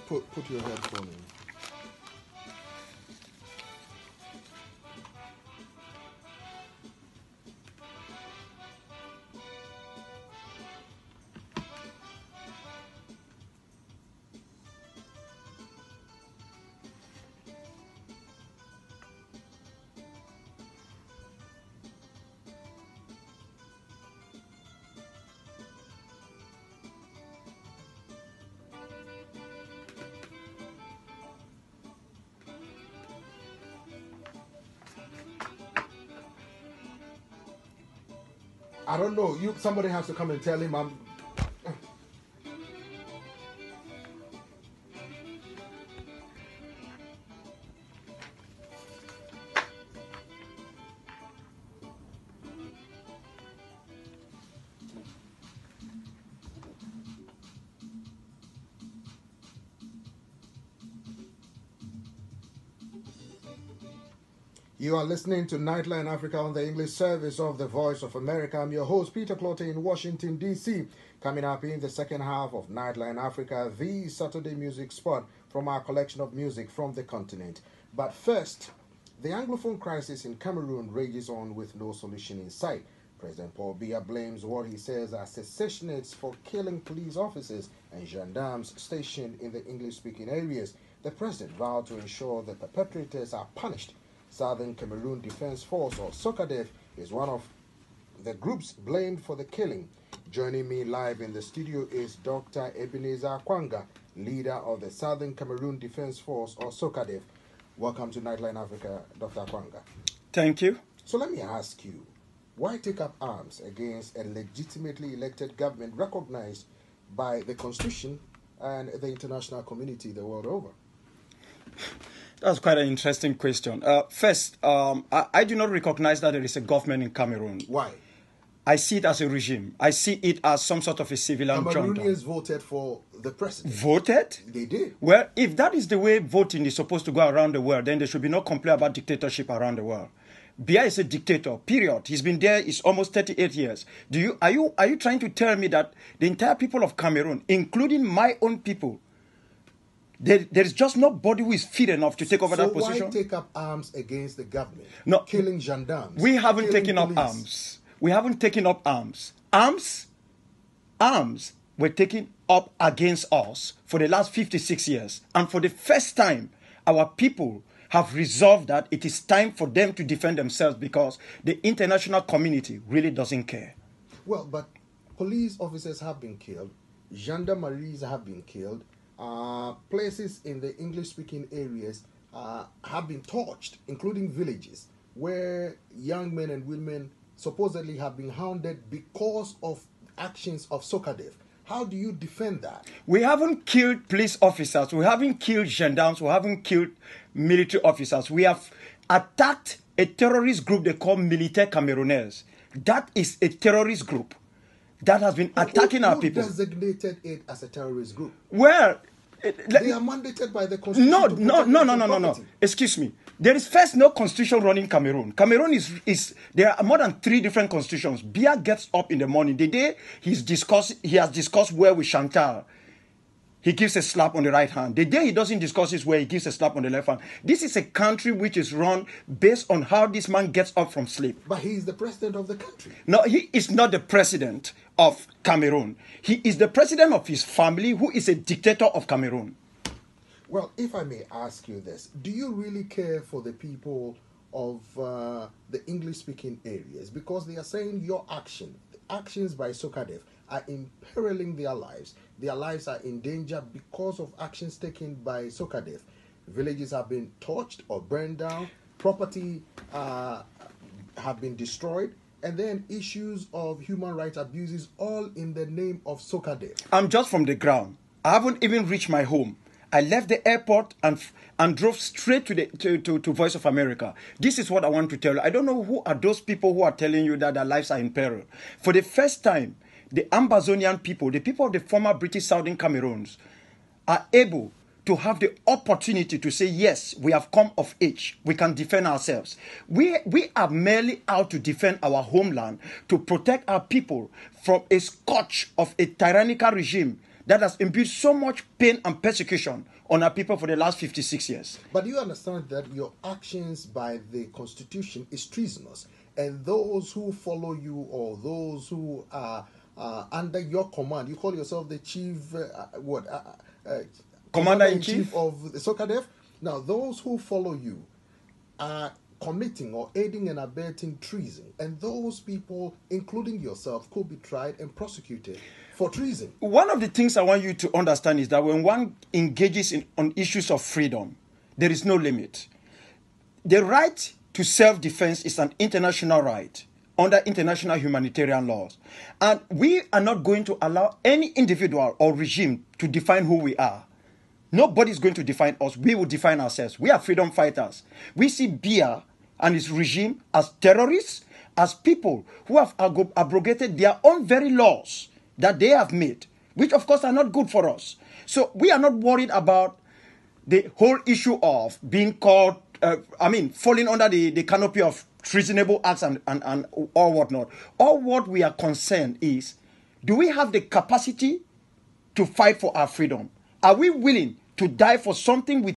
put your headphone in. I don't know. Somebody has to come and tell him I'm. You are listening to Nightline Africa on the English service of the Voice of America. I'm your host, Peter Clotte in Washington, D.C. Coming up in the second half of Nightline Africa, the Saturday music spot from our collection of music from the continent. But first, the Anglophone crisis in Cameroon rages on with no solution in sight. President Paul Biya blames what he says are secessionists for killing police officers and gendarmes stationed in the English-speaking areas. The president vowed to ensure the perpetrators are punished. Southern Cameroon Defense Force, or SOCADEF, is one of the groups blamed for the killing. Joining me live in the studio is Dr. Ebenezer Akwanga, leader of the Southern Cameroon Defense Force, or SOCADEF. Welcome to Nightline Africa, Dr. Akwanga. Thank you. So let me ask you, why take up arms against a legitimately elected government recognized by the Constitution and the international community the world over? That's quite an interesting question. First, I do not recognize that there is a government in Cameroon. Why? I see it as a regime. I see it as some sort of a civilian junta. Cameroonians voted for the president. Voted? They did. Well, if that is the way voting is supposed to go around the world, then there should be no complaint about dictatorship around the world. Biya is a dictator, period. He's been there, it's almost 38 years. Are you trying to tell me that the entire people of Cameroon, including my own people, there is just nobody who is fit enough to take over that position? So why take up arms against the government? No, killing gendarmes. We haven't taken up arms. We haven't taken up arms. Arms were taken up against us for the last 56 years. And for the first time, our people have resolved that it is time for them to defend themselves because the international community really doesn't care. Well, but police officers have been killed. Gendarmeries have been killed. Places in the English-speaking areas have been torched, including villages, where young men and women supposedly have been hounded because of actions of SOCADEF. How do you defend that? We haven't killed police officers. We haven't killed gendarmes. We haven't killed military officers. We have attacked a terrorist group they call Militaire Camerounais. That is a terrorist group that has been attacking our people. Who designated it as a terrorist group? Well, they are mandated by the Constitution. No. Excuse me. There is first no constitution running Cameroon. Cameroon is there are more than 3 different constitutions. Biya gets up in the morning. The day he has discussed where with Chantal, he gives a slap on the right hand. The day he doesn't discuss his where, he gives a slap on the left hand. This is a country which is run based on how this man gets up from sleep. But he is the president of the country. No, he is not the president of Cameroon. He is the president of his family, who is a dictator of Cameroon. Well, if I may ask you this, do you really care for the people of the English-speaking areas? Because they are saying your actions by SOCADEF are imperiling their lives. Their lives are in danger because of actions taken by SOCADEF. Villages have been torched or burned down. Property have been destroyed. And then issues of human rights abuses, all in the name of SOCADEF. I'm just from the ground. I haven't even reached my home. I left the airport and drove straight to Voice of America. This is what I want to tell you. I don't know who are those people who are telling you that their lives are in peril. For the first time, the Ambazonian people, the people of the former British Southern Cameroons, are able to have the opportunity to say, yes, we have come of age. We can defend ourselves. We are merely out to defend our homeland, to protect our people from a scourge of a tyrannical regime that has imbued so much pain and persecution on our people for the last 56 years. But you understand that your actions by the Constitution is treasonous, and those who follow you or those who are under your command, you call yourself the chief, Commander-in-Chief of the SOCADEF. Now, those who follow you are committing or aiding and abetting treason, and those people, including yourself, could be tried and prosecuted for treason. One of the things I want you to understand is that when one engages on issues of freedom, there is no limit. The right to self-defense is an international right under international humanitarian laws. And we are not going to allow any individual or regime to define who we are. Nobody is going to define us. We will define ourselves. We are freedom fighters. We see Biya and his regime as terrorists, as people who have abrogated their own very laws that they have made, which of course are not good for us. So we are not worried about the whole issue of being called, falling under the canopy of treasonable acts and all whatnot. All what we are concerned is, do we have the capacity to fight for our freedom? Are we willing to die for something we